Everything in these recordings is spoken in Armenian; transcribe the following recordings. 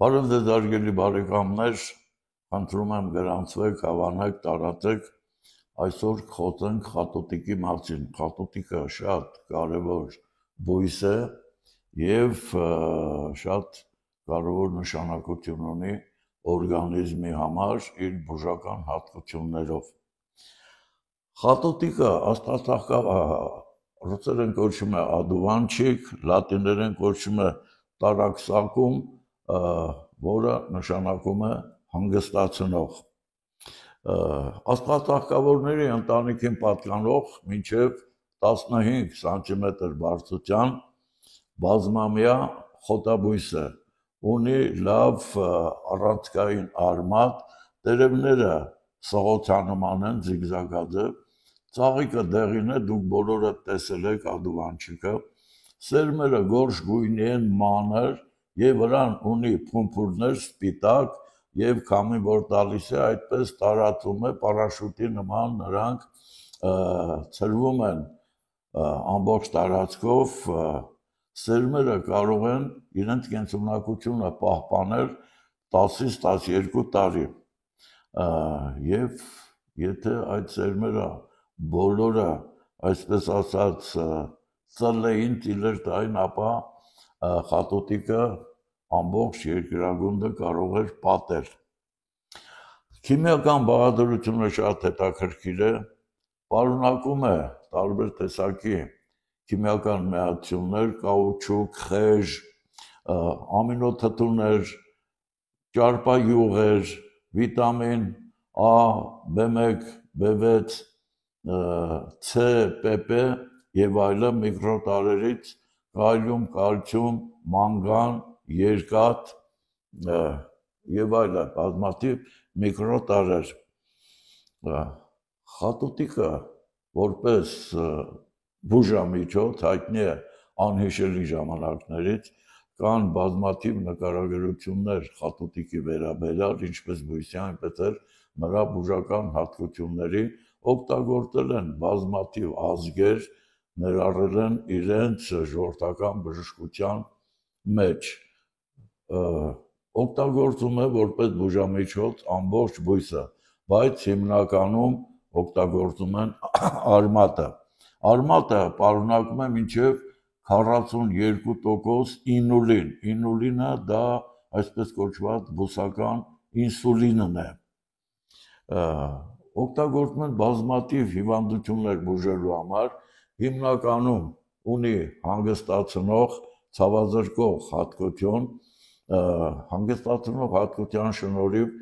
Բարև ձեզ հարգելի բարեկամներ, խնդրում եմ գրանցվեք, հավանեք, տարածեք, այսօր խոսենք խատոտիկի մասին։ Խատոտիկը շատ կարևոր բույս է և շատ կարևոր նշանակություն ունի օրգանիզմի համար իր բուժական հատկություններով։ Խատոտիկը ռուսերեն կոչվում է ադուվանչիկ, լատիներեն կոչվում է տարաքսակում, որը նշանակում է հանգստացնող։ Աստղածաղկավորների ընտանիքին պատկանող մինչև 15 սանտիմետր բարձրության բազմամյա խոտաբույս է, ունի լավ առանցքային արմատ, տերևները սղոցանման են, զիգզագաձև, ծաղիկը դեղին է, դուք բոլորը տեսել եք ադուվանչիկը, սերմերը գորշ գույնի են, մանր և վրան ունի փունփուրներ, սպիտակ և քամին որ տալիս է, այդպես տարածում է պարաշուտի նման, նրանք ցրվում են ամբողջ տարածքով, սերմերը կարող են իրենց կենսունակությունը պահպանել 10-ից 12 տարի և եթե այդ սերմերը բոլորը, այսպես ասած, ծլեին, ծիլեր տային, ապա խատոտիկը ամբողջ երկրագունդը կարող էր պատել։ Քիմիական բաղադրությունը շատ հետաքրքիր է, պարունակում է տարբեր տեսակի քիմիական միացություններ, կաուչուկ, խեժ, ամինոթթուներ, ճարպայուղեր, վիտամին A, B1, B6, C, PP և այլն միկրոտարրերից կալիում, կալցիում, մանգան, երկաթ և այլն, բազմաթիվ միկրոտարրեր։ Խատոտիկը որպես բուժամիջոց հայտնի է անհիշելի ժամանակներից, կան բազմաթիվ նկարագրություններ խատոտիկի վերաբերյալ, ինչպես բույսի, այնպես էլ նրա բուժական հատկությունների, օգտագործել են բազմաթիվ ազգեր, ներառել են իրենց ժողովրդական բժշկության մեջ, օգտագործում է որպես բուժամիջոց ամբողջ բույսը, բայց հիմնականում օգտագործում են արմատը։ Արմատը պարունակում է մինչև 42% ինուլին, ինուլինը դա այսպես կոչված բուսական ինսուլինն է։ Օգտագործում են բազմաթիվ հիվանդություններ բուժելու համար, հիմնականում ունի հանգստացնող, ցավազրկող հատկություն, հանգստացնող հատկության շնորհիվ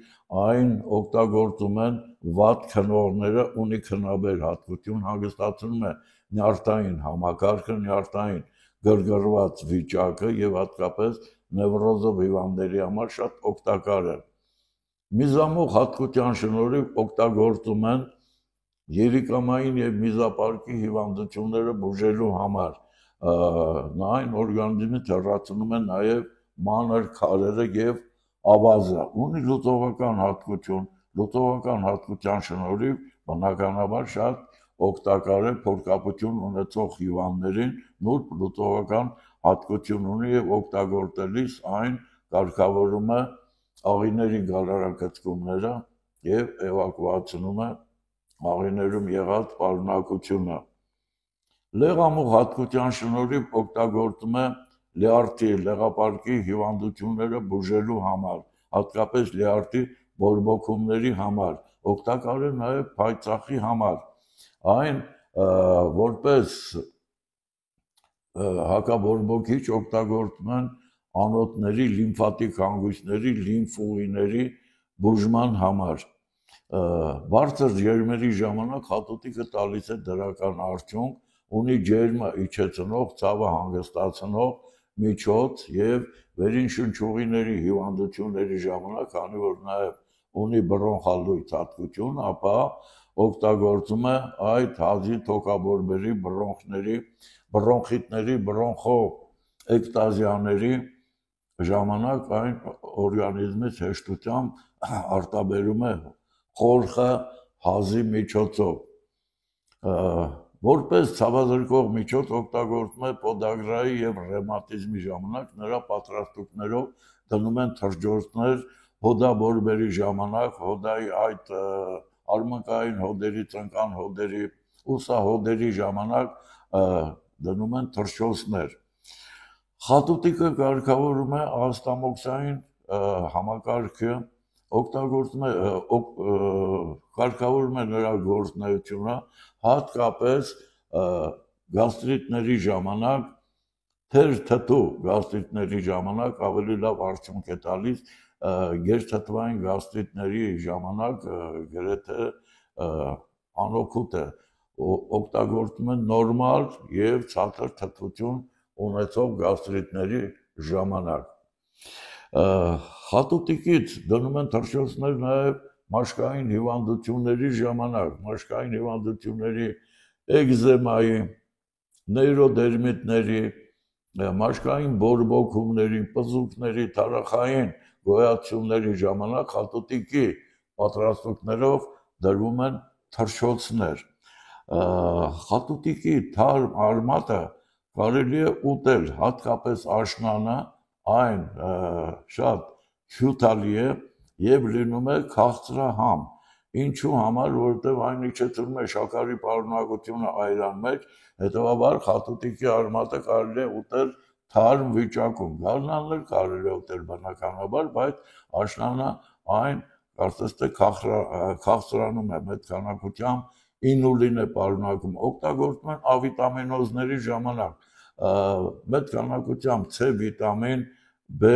այն օգտագործում են վատ քնողները, ունի քնաբեր հատկություն, հանգստացնում է նյարդային համակարգը, նյարդային գրգռված վիճակը և հատկապես նևրոզով հիվանդների համար շատ օգտակար է։ Միզամուղ հատկության շնորհիվ օգտագործում են երիկամային և միզապարկի հիվանդությունները բուժելու համար, այն օրգանիզմից հեռացնում է նաև մանր քարերը և ավազը, ունի լուծողական հատկություն, լուծողական հատկության շնորհիվ բնականաբար շատ օգտակար է փորկապություն ունեցող հիվանդներին, նուրբ լուծողական հատկություն ունի և օգտագործելիս այն կարգավորում է աղիների գալարակծկումները և էվակուացնում է աղիներում եղած պարունակությունը։ Լեղամուղ հատկության շնորհիվ օգտագործում է լյարդի, լեղապարկի հիվանդությունները բուժելու համար, հատկապես լյարդի բորբոքումների համար, օգտակար է նաև փայծաղի համար, այն որպես հակաբորբոքիչ օգտագործում են անոթների, լիմֆատիկ հանգույցների, լիմֆուղիների բուժման համար։ Բարձր ջերմերի ժամանակ խատոտիկը տալիս է դրական արդյունք, ունի ջերմը իջեցնող, ցավը հանգստացնող միջոց և վերին շնչուղիների հիվանդությունների ժամանակ, քանի որ նաև ունի բրոնխալույծ հատկություն, ապա օգտագործում է այդ հազի թոքաբորբերի, բրոնխների, բրոնխիտների, բրոնխոէկտազիաների ժամանակ այն օրգանիզմից հեշտությամբ արտաբերում է խորխը հազի միջոցով։ Որպես ցավազրկող միջոց օգտագործվում է պոդագրայի եւ ռևմատիզմի ժամանակ, նրա պատրաստություններով դնում են թրջոցներ, հոդաբորբերի ժամանակ, հոդայի այդ արմունկային հոդերի, ծնկան հոդերի, ուսահոդերի ժամանակ դնում են թրջոցներ։ Խատուտիկը կարգավորում է աստամոքսային համակարգը, կարգավորում է նրա գործունեությունը, հատկապես գաստրիտների ժամանակ, թեժ-թթու գաստրիտների ժամանակ ավելի լավ արդյունք է տալիս, գերթթվային գաստրիտների ժամանակ գրեթե անօգուտ է, օգտագործում են նորմալ եւ ցածր թթվություն ունեցող գաստրիտների ժամանակ։ Խատուտիկից դնում են թրջոցներ նաև մաշկային հիվանդությունների ժամանակ, մաշկային հիվանդությունների, էկզեմայի, նեյրոդերմիտների, մաշկային բորբոքումների, պզուկների, թարախային գոյացումների ժամանակ խատուտիկի պատրաստություններով դրվում են թրջոցներ։ Խատուտիկի թարմ արմատը կարելի է ուտել, հատկապես աշնանը, այն շատ հյութալի է եւ լինում է քաղցրահամ, ինչու համար, որովհետեւ այն իջեցնում է շաքարի պարունակությունը այրան մեջ, հետեւաբար խատուտիկի արմատը կարելի է ուտել թարմ վիճակում, գարնաններ կարելի է ուտել բնականաբար, բայց աշնանը այն կարծես թե քաղցրանում է մեծ քանակությամբ ինուլին է պարունակում, օգտագործում են ավիտամինոզների ժամանակ, մեծ քանակությամբ C վիտամին, B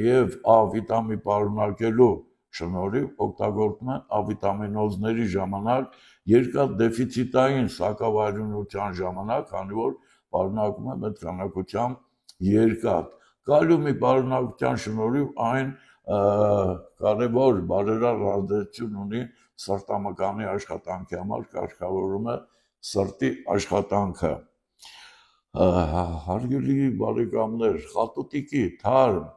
եւ A վիտամին պարունակելու շնորհիվ օգտագործում են ավիտամինոզների ժամանակ, երկաթդեֆիցիտային սակավարյունության ժամանակ, քանի որ պարունակում է մեծ քանակությամբ երկաթ։ Կալիումի պարունակության շնորհիվ այն կարևոր բարերար ազդեցություն ունի սրտամկանի աշխատանքի համար, կարգավորում է սրտի աշխատանքը։ Հարգելի բարեկամներ, խատուտիկի թարմ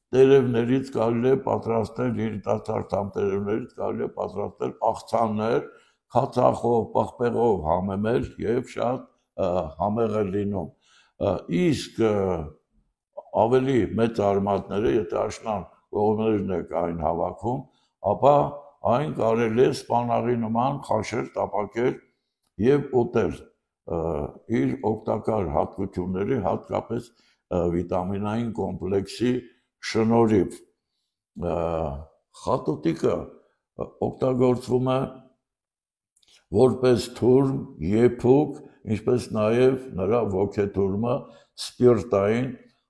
տերևներից կարելի է պատրաստել, երիտասարդ թարմ տերևներից կարելի է պատրաստել աղցաններ, քացախով, պղպեղով համեմել եւ շատ համեղ է լինում։ Իսկ ավելի մեծ արմատները, եթե աշնան կողմերն եք այն հավաքում, ապա այն կարելի է սպանաղի նման խաշել, տապակել եւ ուտել իր օգտակար հատկությունների, հատկապես վիտամինային կոմպլեքսի շնորհիվ։ Խատուտիկը օգտագործվում է որպես թուրմ, եփուկ, ինչպես նաև նրա ոգեթուրմը սպիրտային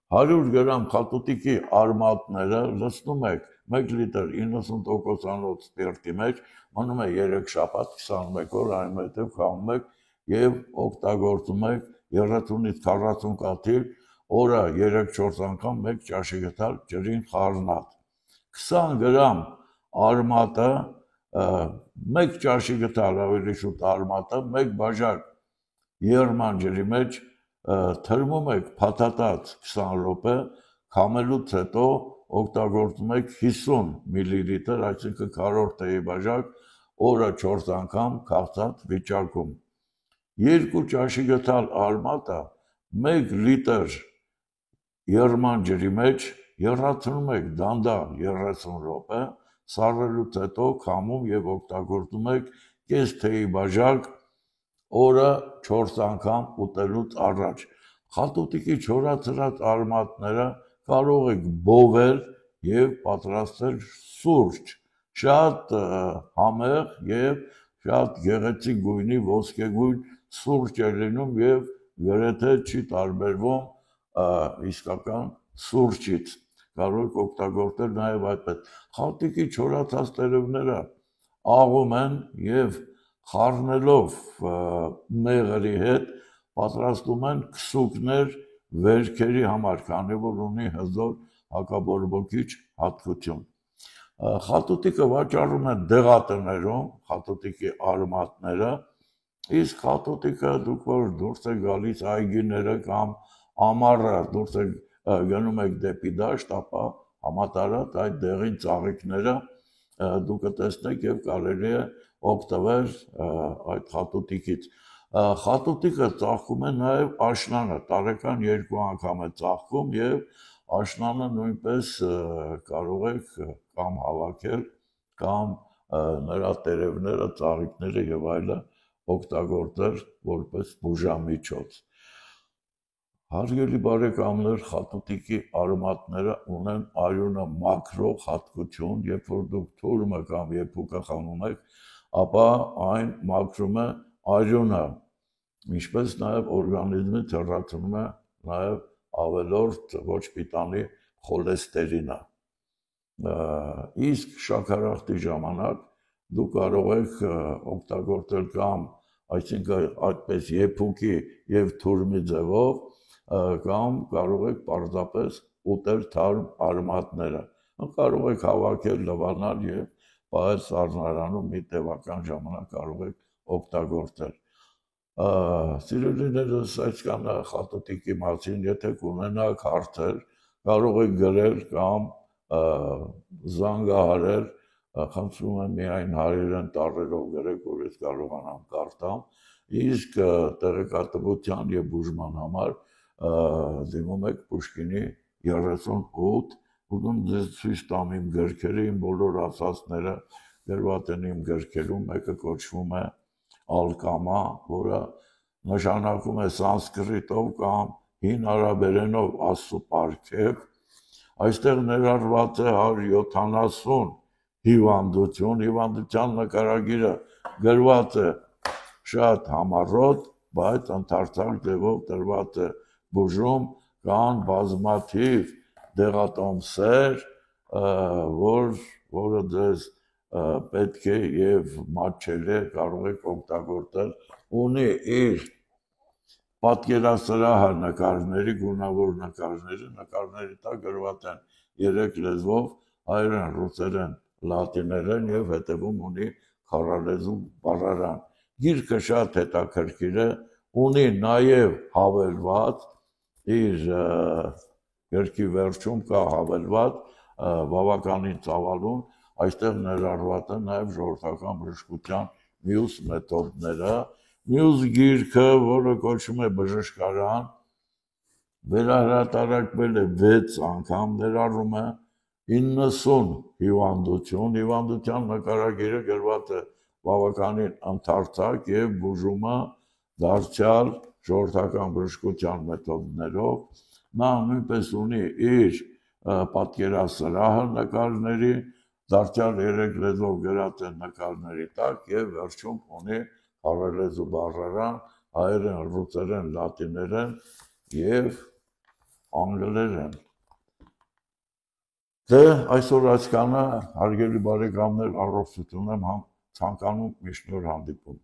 100 գրամ խատուտիկի արմատները լցնում եք 1 լիտր 90% անոց սպիրտի մեջ, մնում է 3 շաբաթ, 21 օր, այնուհետև քամում եք եւ օգտագործում եք 30-ից 40 կաթիլ, օրը 3-4 անգամ 1 ճաշի գթալ ջրին խառնած։ 20 գրամ արմատը, 1 ճաշի գթալ ավելի շուտ արմատը, 1 բաժակ եղերման ջրի մեջ թրմում եք փաթաթած 20 րոպե, քամելուց հետո օգտագործում եք 50 մլ, այսինքն քառորդ թեյի բաժակ, օրը 4 անգամ քաղցած վիճակում։ 2 ճաշի գթալ արմատը 1 լիտր եղերման ջրի մեջ եռացնում եք դանդաղ 30 րոպե, սառելուց հետո քամում եւ օգտագործում եք կես թեյի բաժակ, օրը 4 անգամ ուտելուց առաջ։ Խատուտիկի չորացրած արմատները կարող եք բովել եւ պատրաստել սուրճ, շատ համեղ եւ շատ գեղեցիկ գույնի ոսկեգույն սուրճ է լինում եւ գրեթե չի տարբերվում իսկական սուրճից, կարող եք օգտագործել նաեւ այդպես։ Խատուտիկի չորացած տերևները աղում են եւ խառնելով մեղրի հետ պատրաստում են քսուկներ վերքերի համար, քանի որ ունի հզոր հակաբորբոքիչ հատկություն։ Խատուտիկը վաճառում են դեղատներում, խատուտիկի արմատները, իսկ խատուտիկը դուք որ դուրս եք գալիս այգիները կամ ամառը դուրս եք գնում եք դեպի դաշտ, ապա համատարած այդ դեղին ծաղիկները դուք կտեսնեք եւ կարելի է օգտվել այդ խատուտիկից։ Խատուտիկը ծաղկում է նաեւ աշնանը, տարեկան 2 անգամ է ծաղկում եւ աշնանը նույնպես կարող եք կամ հավաքել կամ նրա տերևները, ծաղիկները եւ այլը օգտագործել որպես բուժամիջոց։ Հարգելի բարեկամներ, խատուտիկի արմատները ունեն արյունը մաքրող հատկություն, երբ որ դուք թուրմը կամ եփուկը խմում եք, ապա այն մաքրում է արյունը, ինչպես նաև օրգանիզմի թերացնում է նաև ավելորդ ոչ պիտանի խոլեստերինը։ Իսկ շաքարախտի ժամանակ դուք կարող եք օգտագործել կամ այսինքն այդպես եփուկի եւ թուրմի ձևով կամ կարող եք պարզապես ուտել թարմ արմատները։ Կարող եք հավաքել, լվանալ եւ պահել սառնարանում մի տևական ժամանակ կարող եք օգտագործել։ Սիրելիներս, այսքան խատուտիկի մասին, եթե կունենաք հարցեր, կարող եք գրել կամ զանգահարել, խնդրում եմ միայն հայերեն տառերով գրեք, որ ես կարողանամ կարդամ, իսկ տեղեկատվության եւ բուժման համար դիմում եք Պուշկինի 38, ուզում ձեզ ցույց տամ իմ գրքերը, իմ բոլոր ասածները գրված են իմ գրքերում, մեկը կոչվում է Ալկամա, որը նշանակում է սանսկրիտով կամ հին արաբերենով Աստծո պարգև։ Այստեղ ներառված է 170 հիվանդություն, հիվանդության նկարագիրը գրված է շատ համառոտ, բայց ընդարձակ ձևով տրված է բուժում, կան բազմաթիվ դեղատոմսեր, որը ձեզ պետք է եւ մատչելի է, կարող եք օգտագործել, ունի իր պատկերասրահը նկարների, գունավոր նկարների տակ գրված են 3 լեզվով, հայերեն, ռուսերեն, լատիներեն եւ հետեւում ունի քառալեզու բառարան։ Գիրքը շատ հետաքրքիր է, ունի նաեւ հավելված, իր գրքի վերջում կա հավելված բավականին ծավալուն, այստեղ ներառված են նաև ժողովրդական բժշկության մյուս մեթոդները, մյուս գիրքը, որը կոչվում է բժշկարան, վերահրատարակվել է 6 անգամ, ներառում է 90 հիվանդություն, հիվանդության նկարագիրը գրված է բավականին ընդարձակ եւ բուժումը դարձյալ ժողովրդական բժշկության մեթոդներով, նա նույնպես ունի իր պատկերասրահը նկարների, դարձյալ 3 լեզվով գրած են նկարների տակ եւ վերջում ունի քառալեզու բառարան, հայերեն, ռուսերեն, լատիներեն եւ անգլերեն։ Դե այսօր այսքանը, հարգելի բարեկամներ, առողջություն եմ ցանկանում, միշտ նոր հանդիպում։